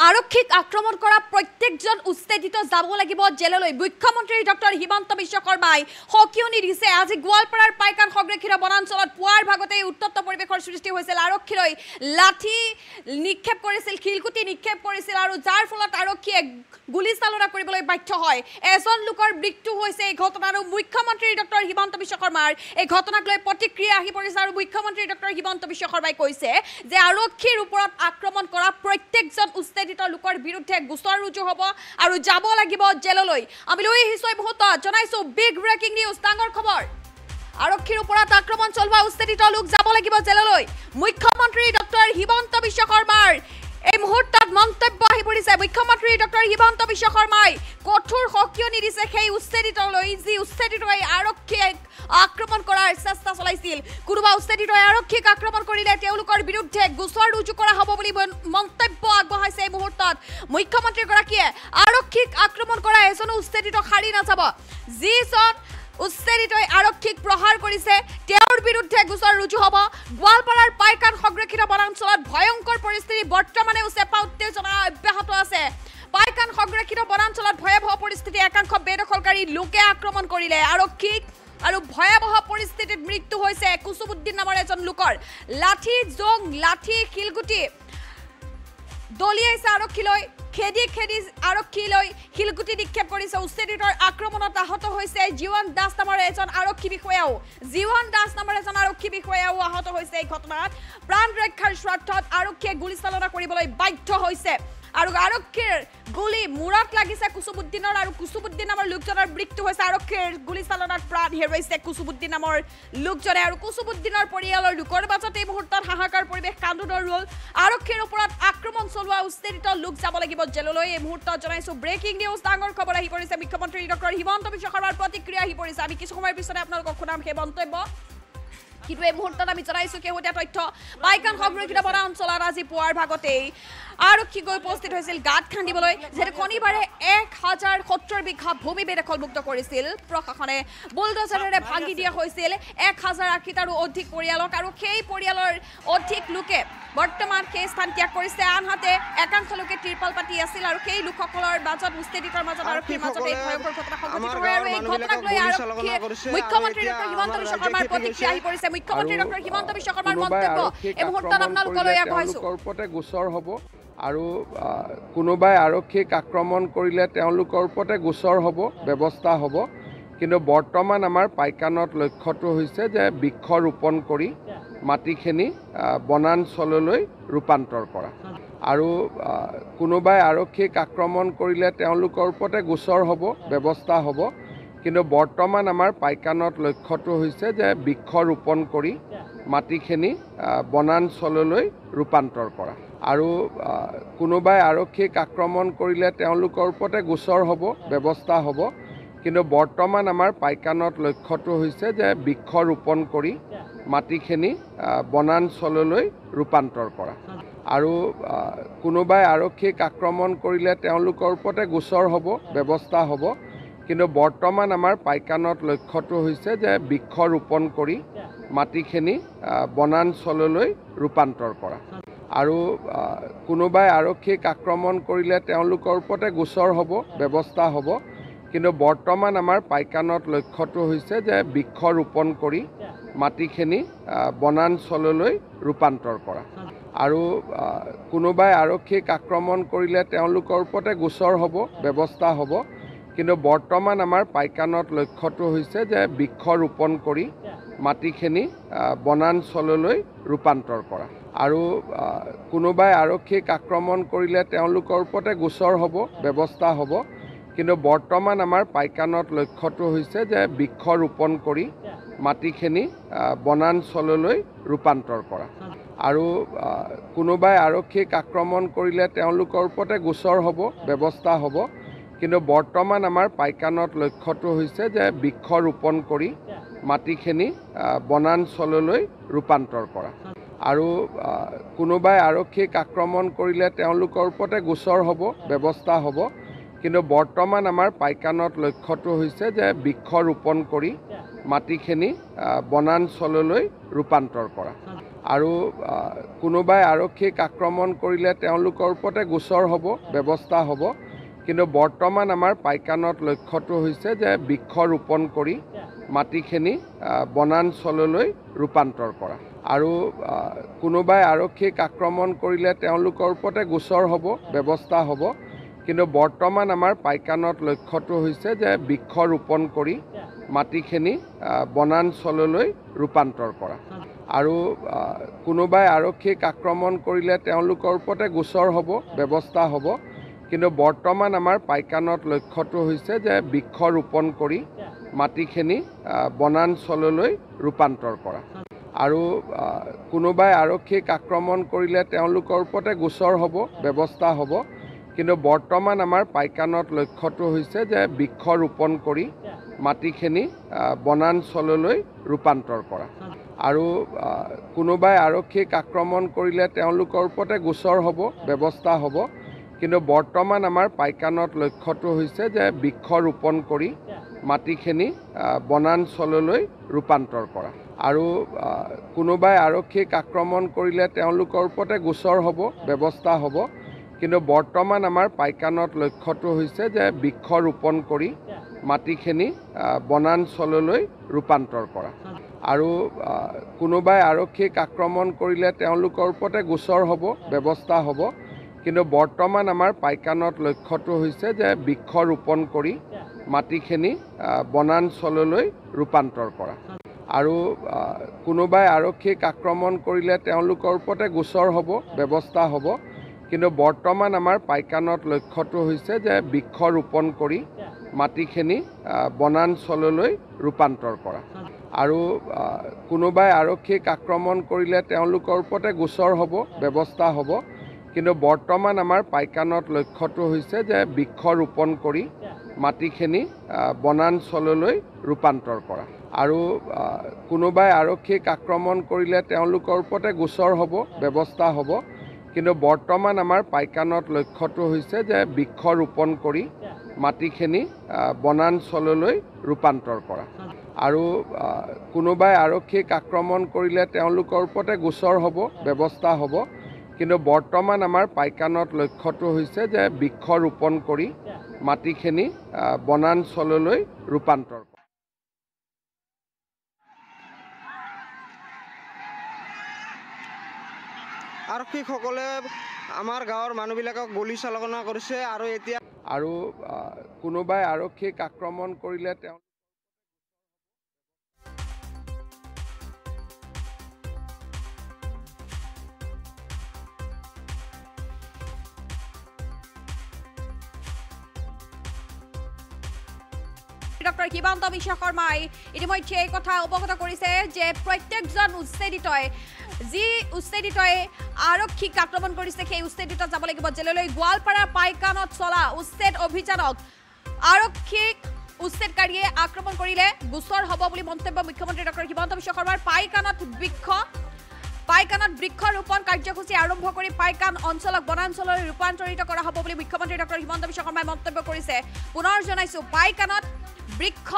আৰক্ষীক আক্ৰমণ কৰা প্ৰত্যেকজন উচ্ছেদিত যাব লাগিব জেললৈ মুখ্যমন্ত্ৰী ডক্টৰ হিমন্ত বিশ্ব শৰ্মাই সকিয়নি দিছে আজি গোৱালপাৰাৰ পাইকান সংৰক্ষিত বনাঞ্চলত পুৱাৰ ভাগতে উত্তপ্ত পৰিৱেশৰ সৃষ্টি হৈছিল আৰক্ষীলৈ লাঠি নিক্ষেপ কৰিছিল খিলকুটি নিক্ষেপ কৰিছিল আৰু যাৰ ফলত আৰক্ষীয়ে গুলীচালনা কৰিবলৈ বাধ্য হয় এজন লোকৰ মৃত্যু হৈছে এই ঘটনা আৰু মুখ্যমন্ত্ৰী ডক্টৰ হিমন্ত বিশ্ব শৰ্মাৰ এই ঘটনাক লৈ প্ৰতিক্ৰিয়া আহি পৰিছে আৰু মুখ্যমন্ত্ৰী ডক্টৰ হিমন্ত বিশ্ব শৰ্মাই কৈছে যে আৰক্ষীৰ ওপৰত আক্ৰমণ কৰা প্ৰত্যেকজন উচ্ছেদিত লোকৰ বিৰুদ্ধে গোচৰ ৰুজু হ'ব আৰু যাব লাগিব জেললৈ আমি লৈ আহিছো এই মুহূৰ্তত জনাইছো বিগ ব্ৰেকিং নিউজ ডাঙৰ খবৰ আৰক্ষীৰ ওপৰত আক্ৰমণ চলোৱা উচ্ছেদিত লোক যাব লাগিব জেললৈ মুখ্যমন্ত্ৰী ডক্টৰ হিমন্ত বিশ্ব শৰ্মাৰ এই মুহূৰ্তত মন্তব্য আহি পৰিছে মুখ্যমন্ত্ৰী ডক্টৰ হিমন্ত বিশ্ব শৰ্মাই কঠোৰ সকিয়নি দিছে সেই উচ্ছেদিতলৈ যি উচ্ছেদিতই আৰক্ষীক আক্ৰমণ কৰাৰ চেষ্টা চলাইছিল কোনোবা উচ্ছেদিতই আৰক্ষীক আক্ৰমণ কৰিলে তেওঁলোকৰ বিৰুদ্ধে গোচৰ ৰুজু কৰা হ'ব বুলি মন্তব্য আগবঢ়াইছে এই মুহূৰ্তত মুখ্যমন্ত্ৰীগৰাকীয়ে আৰক্ষীক আক্ৰমণ কৰা এজনো উচ্ছেদিত খাৰি নাযাব যিজন উচ্ছেদিতই আৰক্ষীক প্ৰহাৰ কৰিছে তেওঁৰ বিৰুদ্ধে গোচৰ ৰুজু হ'ব গোৱালপাৰাৰ পাইকান সংৰক্ষিত বনাঞ্চলত ভয়ংকৰ পৰিস্থিতি বৰ্তমানেও চেপা উত্তেজনা অব্যাহত আছে পাইকান সংৰক্ষিত বনাঞ্চলত ভয়াৱহ পৰিস্থিতি একাংশ বেদখলকাৰী লোকে আক্ৰমণ কৰিলে আৰক্ষীক আৰু ভয়াৱহ পৰিস্থিতিত মৃত্যু হৈছে কুসুমউদ্দিন নামৰ এজন লোকৰ লাঠি জং লাঠি খিলগুটি দলিয়াইছে আৰক্ষীলৈ খেদি আৰক্ষীলৈ শিলগুটি নিক্ষেপ কৰিছে উচ্ছেদিতৰ আক্ৰমণত আহত হৈছে জীৱন দাস নামৰ এজন আৰক্ষী বিষয়াও আহত হৈছে এই ঘটনাত প্ৰাণ ৰক্ষাৰ স্বাৰ্থত আৰক্ষীয়ে গুলীচালনা কৰিবলৈ বাধ্য হৈছে আৰু আৰক্ষীৰ গুলি মূৰত লাগিছে কুসুমউদ্দিনৰ আৰু কুসুমউদ্দিন নামৰ লোকজনৰ মৃত্যু হৈছে আৰক্ষীৰ গুলীচালনাত প্ৰাণ হেৰুৱাইছে কুসুমউদ্দিন নামৰ লোকজনে আৰু কুসুমউদ্দিনৰ পৰিয়ালৰ লোকৰ মাজত এই মুহূৰ্তত হাহাকাৰ পৰিৱেশ কান্দোনৰ ৰল আৰক্ষীৰ ওপৰত আক্ৰমণ চলোৱা উচ্ছেদিত লোক যাব লাগিব জেললৈ এই মুহূৰ্তত জনাইছো ব্ৰেকিং নিউজ ডাঙৰ খবৰ আহি পৰিছে মুখ্যমন্ত্ৰী ডক্টৰ হিমন্ত বিশ্ব শৰ্মাৰ প্ৰতিক্ৰিয়া আহি পৰিছে আমি কিছু সময়ৰ পিছতে আপোনালোকক শুনাম সেই মন্তব্য কিন্তু এই মুহূৰ্তত আমি জনাইছো কেহতীয়া তথ্য পাইকান সংৰক্ষিত বনাঞ্চলত আজি পুৱাৰ ভাগতেই আৰক্ষী গৈ উপস্থিত হৈছিল গাঁত খান্দিবলৈ যেনে শনিবাৰে 1070 বিঘা ভূমি বেদখলমুক্ত কৰিছিল প্ৰশাসনে বুলডোজাৰেৰে ভাঙি দিয়া হৈছিল 1080 আৰু অধিক পৰিয়ালক আৰু সেই পৰিয়ালৰ অধিক লোকে বৰ্তমান সেই স্থান ত্যাগ কৰিছে আনহাতে একাংশ লোকে তিৰপাল পাতি আছিল আৰু সেই লোকসকলৰ মাজত উচ্ছেদিতৰ মাজত আৰক্ষীৰ মাজত এই ভয়ংকৰ ঘটনা সংঘটিত হয় আৰু এই ঘটনাক লৈ আৰক্ষী মুখ্যমন্ত্ৰী ডক্টৰ হিমন্ত বিশ্ব শৰ্মাৰ প্ৰতিক্ৰিয়া আহি পৰিছে মুখ্যমন্ত্ৰী ডক্টৰ হিমন্ত বিশ্ব শৰ্মাৰ মন্তব্য এই মুহূৰ্তত আপোনালোকলৈ আগবঢ়াইছো ওপৰতে গোচৰ হ'ব আৰু কোনোবাই আৰক্ষীক আক্ৰমণ কৰিলে তেওঁলোকৰ ওপৰতে গোচৰ হ'ব ব্যৱস্থা হ'ব কিন্তু বৰ্তমান আমাৰ পাইকানত লক্ষ্যটো হৈছে যে বৃক্ষ ৰোপণ কৰি মাটিখিনি বনাঞ্চললৈ ৰূপান্তৰ কৰা আৰু কোনোবাই আৰক্ষীক আক্ৰমণ কৰিলে তেওঁলোকৰ ওপৰতে গোচৰ হ'ব ব্যৱস্থা হ'ব কিন্তু বৰ্তমান আমাৰ পাইকানত লক্ষ্যটো হৈছে যে বৃক্ষ ৰোপণ কৰি মাটিখিনি বনাঞ্চললৈ ৰূপান্তৰ কৰা আৰু কোনোবাই আৰক্ষীক আক্ৰমণ কৰিলে তেওঁলোকৰ ওপৰতে গোচৰ হ'ব ব্যৱস্থা হ'ব কিন্তু বৰ্তমান আমাৰ পাইকানত লক্ষ্যটো হৈছে যে বৃক্ষ ৰোপণ কৰি মাটিখিনি বনাঞ্চললৈ ৰূপান্তৰ কৰা আৰু কোনোবাই আৰক্ষীক আক্ৰমণ কৰিলে তেওঁলোকৰ ওপৰতে গোচৰ হ'ব ব্যৱস্থা হ'ব কিন্তু বৰ্তমান আমাৰ পাইকানত লক্ষ্যটো হৈছে যে বৃক্ষ ৰোপণ কৰি মাটিখিনি বনাঞ্চললৈ ৰূপান্তৰ কৰা আৰু কোনোবাই আৰক্ষীক আক্ৰমণ কৰিলে তেওঁলোকৰ ওপৰতে গোচৰ হ'ব ব্যৱস্থা হ'ব কিন্তু বৰ্তমান আমাৰ পাইকানত লক্ষ্যটো হৈছে যে বৃক্ষ ৰোপণ কৰি মাটিখিনি বনাঞ্চললৈ ৰূপান্তৰ কৰা আৰু কোনোবাই আৰক্ষীক আক্ৰমণ কৰিলে তেওঁলোকৰ ওপৰতে গোচৰ হ'ব ব্যৱস্থা হ'ব কিন্তু বৰ্তমান আমাৰ পাইকানত লক্ষ্যটো হৈছে যে বৃক্ষ ৰোপণ কৰি মাটিখিনি বনাঞ্চললৈ ৰূপান্তৰ কৰা আৰু কোনোবাই আৰক্ষীক আক্ৰমণ কৰিলে তেওঁলোকৰ ওপৰতে গোচৰ হ'ব ব্যৱস্থা হ'ব কিন্তু বৰ্তমান আমাৰ পাইকানত লক্ষ্যটো হৈছে যে বৃক্ষ ৰোপণ কৰি মাটিখিনি বনাঞ্চললৈ ৰূপান্তৰ কৰা আৰু কোনোবাই আৰক্ষীক আক্ৰমণ কৰিলে তেওঁলোকৰ ওপৰতে গোচৰ হ'ব ব্যৱস্থা হ'ব কিন্তু বৰ্তমান আমাৰ পাইকানত লক্ষ্যটো হৈছে যে বৃক্ষ ৰোপণ কৰি মাটিখিনি বনাঞ্চললৈ ৰূপান্তৰ কৰা আৰু কোনোবাই আৰক্ষীক আক্ৰমণ কৰিলে তেওঁলোকৰ ওপৰতে গোচৰ হ'ব ব্যৱস্থা হ'ব কিন্তু বৰ্তমান আমাৰ পাইকানত লক্ষ্যটো হৈছে যে বৃক্ষ ৰোপণ কৰি মাটিখিনি বনাঞ্চললৈ ৰূপান্তৰ কৰা আৰু কোনোবাই আৰক্ষীক আক্ৰমণ কৰিলে তেওঁলোকৰ ওপৰতে গোচৰ হ'ব, ব্যৱস্থা হ'ব। কিন্তু বৰ্তমান আমাৰ পাইকানত লক্ষ্যটো হৈছে যে বৃক্ষ ৰোপণ কৰি মাটিখিনি বনাঞ্চললৈ ৰূপান্তৰ কৰা। আৰু কোনোবাই আৰক্ষীক আক্ৰমণ কৰিলে তেওঁলোকৰ ওপৰতে গোচৰ হ'ব, ব্যৱস্থা হ'ব। কিন্তু বৰ্তমান আমাৰ পাইকানত লক্ষ্যটো হৈছে যে বৃক্ষ ৰোপণ কৰি মাটিখিনি বনাঞ্চললৈ ৰূপান্তৰ কৰা। আৰু কোনোবাই আৰক্ষীক আক্ৰমণ কৰিলে তেওঁলোকৰ ওপৰতে গোচৰ হ'ব, ব্যৱস্থা হ'ব। কিন্তু বৰ্তমান আমাৰ পাইকানত লক্ষ্যটো হৈছে যে বৃক্ষ ৰোপণ কৰি মাটিখিনি বনাঞ্চললৈ ৰূপান্তৰ কৰা। আৰু কোনোবাই আৰক্ষীক আক্ৰমণ কৰিলে তেওঁলোকৰ ওপৰতে গোচৰ হ'ব, ব্যৱস্থা হ'ব। কিন্তু বৰ্তমান আমাৰ পাইকানত লক্ষ্যটো হৈছে যে বৃক্ষ ৰোপণ কৰি মাটিখিনি বনাঞ্চললৈ ৰূপান্তৰ কৰা। আৰু কোনোবাই আৰক্ষীক আক্ৰমণ কৰিলে তেওঁলোকৰ ওপৰতে গোচৰ হ'ব, ব্যৱস্থা হ'ব। কিন্তু বৰ্তমান আমাৰ পাইকানত লক্ষ্যটো হৈছে যে বৃক্ষ ৰোপণ কৰি মাটিখিনি বনাঞ্চললৈ ৰূপান্তৰ কৰা। আৰু কোনোবাই আৰক্ষীক আক্ৰমণ কৰিলে তেওঁলোকৰ ওপৰতে গোচৰ হ'ব, ব্যৱস্থা হ'ব। কিন্তু বৰ্তমান আমাৰ পাইকানত লক্ষ্যটো হৈছে যে বৃক্ষ ৰোপণ কৰি মাটিখিনি বনাঞ্চললৈ ৰূপান্তৰ কৰা। আৰু কোনোবাই আৰক্ষীক আক্ৰমণ কৰিলে তেওঁলোকৰ ওপৰতে গোচৰ হ'ব, ব্যৱস্থা হ'ব। কিন্তু বৰ্তমান আমাৰ পাইকানত লক্ষ্যটো হৈছে যে বৃক্ষ ৰোপণ কৰি মাটিখিনি বনাঞ্চললৈ ৰূপান্তৰ কৰা। আৰু কোনোবাই আৰক্ষীক আক্ৰমণ কৰিলে তেওঁলোকৰ ওপৰতে গোচৰ হ'ব, ব্যৱস্থা হ'ব। কিন্তু বৰ্তমান আমাৰ পাইকানত লক্ষ্যটো হৈছে যে বৃক্ষ ৰোপণ কৰি মাটিখিনি বনাঞ্চললৈ ৰূপান্তৰ কৰা। আৰু কোনোবাই আৰক্ষীক আক্ৰমণ কৰিলে তেওঁলোকৰ ওপৰতে গোচৰ হ'ব, ব্যৱস্থা হ'ব। কিন্তু বৰ্তমান আমাৰ পাইকানত লক্ষ্যটো হৈছে যে বৃক্ষ ৰোপণ কৰি মাটিখিনি বনাঞ্চললৈ ৰূপান্তৰ কৰা। আৰু কোনোবাই আৰক্ষীক আক্ৰমণ কৰিলে তেওঁলোকৰ ওপৰতে গোচৰ হ'ব, ব্যৱস্থা হ'ব। কিন্তু বৰ্তমান আমাৰ পাইকানত লক্ষ্যটো হৈছে যে বৃক্ষ ৰোপণ কৰি মাটিখিনি বনাঞ্চললৈ ৰূপান্তৰ কৰা। আৰু কোনোবাই আৰক্ষীক আক্ৰমণ কৰিলে তেওঁলোকৰ ওপৰতে গোচৰ হ'ব, ব্যৱস্থা হ'ব। কিন্তু বৰ্তমান আমাৰ পাইকানত লক্ষ্যটো হৈছে যে বৃক্ষ ৰোপণ কৰি মাটিখিনি বনাঞ্চললৈ ৰূপান্তৰ কৰা। আৰক্ষীসকলে আমাৰ গাঁৱৰ মানুহবিলাকক গুলী চালনা কৰিছে। আৰু এতিয়া আৰু কোনোবাই আৰক্ষীক আক্ৰমণ কৰিলে তেওঁ ডক্টৰ হিমন্ত বিশ্ব শৰ্মাই ইতিমধ্যে এই কথা অৱগত কৰিছে যে প্ৰত্যেকজন উচ্ছেদিতই যি উচ্ছেদিতই আৰক্ষীক আক্ৰমণ কৰিছে সেই উচ্ছেদিত যাব লাগিব জেললৈ। গোৱালপাৰাৰ পাইকানত চলা উচ্ছেদ অভিযানক আৰক্ষীক উচ্ছেদকাৰীয়ে আক্ৰমণ কৰিলে গোচৰ হ'ব বুলি মন্তব্য মুখ্যমন্ত্ৰী ডক্টৰ হিমন্ত বিশ্ব শৰ্মাৰ। পাইকানত বৃক্ষ ৰোপণ কাৰ্যসূচী আৰম্ভ কৰি পাইকান অঞ্চলক বনাঞ্চললৈ ৰূপান্তৰিত কৰা হ'ব বুলি মুখ্যমন্ত্ৰী ডক্টৰ হিমন্ত বিশ্ব শৰ্মাই মন্তব্য কৰিছে। পুনৰ জনাইছো, পাইকানত বৃক্ষ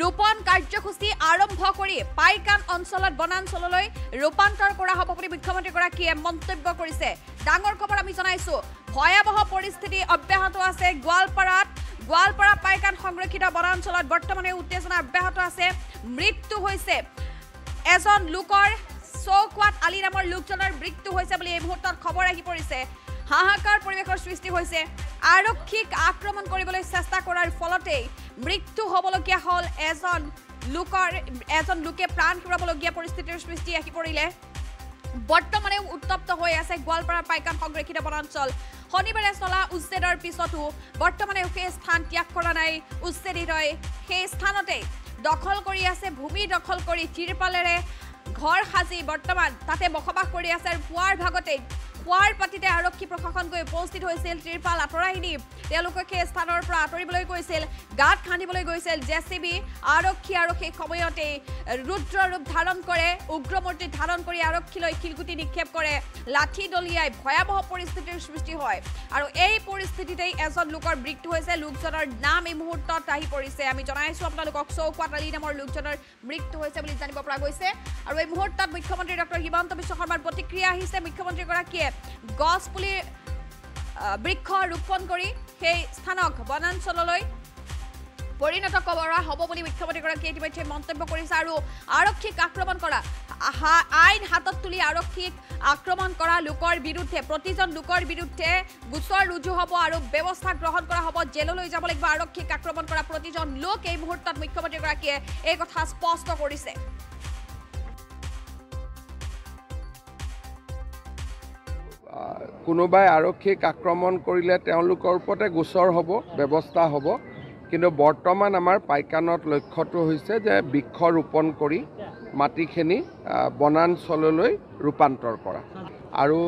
ৰোপণ কাৰ্যসূচী আৰম্ভ কৰি পাইকান অঞ্চলত বনাঞ্চললৈ ৰূপান্তৰ কৰা হ'ব বুলি মুখ্যমন্ত্ৰীগৰাকীয়ে মন্তব্য কৰিছে। ডাঙৰ খবৰ আমি জনাইছো, ভয়াৱহ পৰিস্থিতি অব্যাহত আছে গোৱালপাৰা পাইকান সংৰক্ষিত বনাঞ্চলত বৰ্তমানে উত্তেজনা অব্যাহত আছে। মৃত্যু হৈছে এজন লোকৰ, চৌকুৱাত আলী নামৰ লোকজনৰ মৃত্যু হৈছে বুলি এই মুহূৰ্তত খবৰ আহি পৰিছে। হাহাকাৰ পৰিৱেশৰ সৃষ্টি হৈছে। আৰক্ষীক আক্ৰমণ কৰিবলৈ চেষ্টা কৰাৰ ফলতেই মৃত্যু হ'বলগীয়া হ'ল এজন লোকে প্ৰাণ হেৰুৱাবলগীয়া পৰিস্থিতিৰ সৃষ্টি আহি পৰিলে। বৰ্তমানেও উত্তপ্ত হৈ আছে গোৱালপাৰাৰ পাইকান সংৰক্ষিত বনাঞ্চল। শনিবাৰে চলা উচ্ছেদৰ পিছতো বৰ্তমানেও সেই স্থান ত্যাগ কৰা নাই উচ্ছেদিতই। সেই স্থানতেই দখল কৰি আছে, ভূমি দখল কৰি তিৰপালেৰে ঘৰ সাজি বৰ্তমান তাতে বসবাস কৰি আছে। আৰু পুৱাৰ ভাগতেই পুৱাৰ পাতিতে আৰক্ষী প্ৰশাসন গৈ উপস্থিত হৈছিল ত্ৰিপাল আঁতৰাই নি তেওঁলোকক সেই স্থানৰ পৰা আঁতৰিবলৈ কৈছিল গাঁত খান্দিবলৈ গৈছিল জেচিবি আৰক্ষী আৰু সেই সময়তে ৰুদ্ৰ ৰূপ ধাৰণ কৰে উগ্ৰমূৰ্তি ধাৰণ কৰি আৰক্ষীলৈ শিলগুটি নিক্ষেপ কৰে লাঠি দলিয়াই ভয়াৱহ পৰিস্থিতিৰ সৃষ্টি হয় আৰু এই পৰিস্থিতিতেই এজন লোকৰ মৃত্যু হৈছে লোকজনৰ নাম এই মুহূৰ্তত আহি পৰিছে আমি জনাইছো আপোনালোকক চৌকাত আলী নামৰ লোকজনৰ মৃত্যু হৈছে বুলি জানিব পৰা গৈছে আৰু এই মুহূৰ্তত মুখ্যমন্ত্ৰী ডক্টৰ হিমন্ত বিশ্ব শৰ্মাৰ প্ৰতিক্ৰিয়া আহিছে মুখ্যমন্ত্ৰীগৰাকীয়ে গছ পুলি বৃক্ষ ৰোপণ কৰি সেই স্থানক বনাঞ্চললৈ পৰিণত কৰা হ'ব বুলি মুখ্যমন্ত্ৰীগৰাকীয়ে ইতিমধ্যে মন্তব্য কৰিছে আৰু আৰক্ষীক আক্ৰমণ কৰা আইন হাতত তুলি আৰক্ষীক আক্ৰমণ কৰা লোকৰ বিৰুদ্ধে প্ৰতিজন লোকৰ বিৰুদ্ধে গোচৰ ৰুজু হ'ব আৰু ব্যৱস্থা গ্ৰহণ কৰা হ'ব জেললৈ যাব লাগিব আৰক্ষীক আক্ৰমণ কৰা প্ৰতিজন লোক এই মুহূৰ্তত মুখ্যমন্ত্ৰীগৰাকীয়ে এই কথা স্পষ্ট কৰিছে কোনোবাই আৰক্ষীক আক্ৰমণ কৰিলে তেওঁলোকৰ ওপৰতে গোচৰ হ'ব ব্যৱস্থা হ'ব কিন্তু বৰ্তমান আমাৰ পাইকানত লক্ষ্যটো হৈছে যে বৃক্ষ ৰোপণ কৰি মাটিখিনি বনাঞ্চললৈ ৰূপান্তৰ কৰা আৰু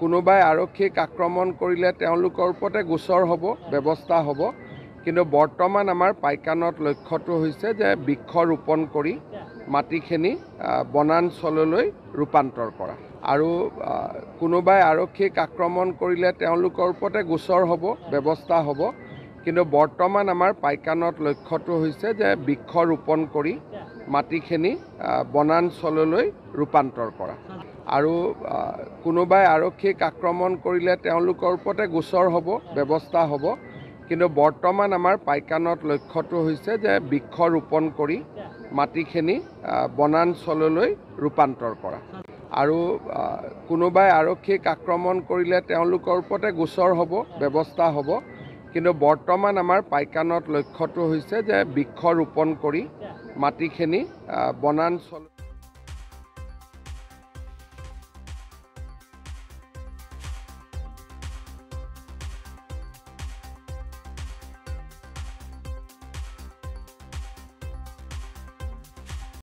কোনোবাই আৰক্ষীক আক্ৰমণ কৰিলে তেওঁলোকৰ ওপৰতে গোচৰ হ'ব ব্যৱস্থা হ'ব কিন্তু বৰ্তমান আমাৰ পাইকানত লক্ষ্যটো হৈছে যে বৃক্ষ ৰোপণ কৰি মাটিখিনি বনাঞ্চললৈ ৰূপান্তৰ কৰা আৰু কোনোবাই আৰক্ষীক আক্ৰমণ কৰিলে তেওঁলোকৰ ওপৰতে গোচৰ হ'ব ব্যৱস্থা হ'ব কিন্তু বৰ্তমান আমাৰ পাইকানত লক্ষ্যটো হৈছে যে বৃক্ষ ৰোপণ কৰি মাটিখিনি বনাঞ্চললৈ ৰূপান্তৰ কৰা আৰু কোনোবাই আৰক্ষীক আক্ৰমণ কৰিলে তেওঁলোকৰ ওপৰতে গোচৰ হ'ব ব্যৱস্থা হ'ব কিন্তু বৰ্তমান আমাৰ পাইকানত লক্ষ্যটো হৈছে যে বৃক্ষ ৰোপণ কৰি মাটিখিনি বনাঞ্চললৈ ৰূপান্তৰ কৰা আৰু কোনোবাই আৰক্ষীক আক্ৰমণ কৰিলে তেওঁলোকৰ ওপৰতে গোচৰ হ'ব ব্যৱস্থা হ'ব কিন্তু বৰ্তমান আমাৰ পাইকানত লক্ষ্যটো হৈছে যে বৃক্ষ ৰোপণ কৰি মাটিখিনি বনাঞ্চল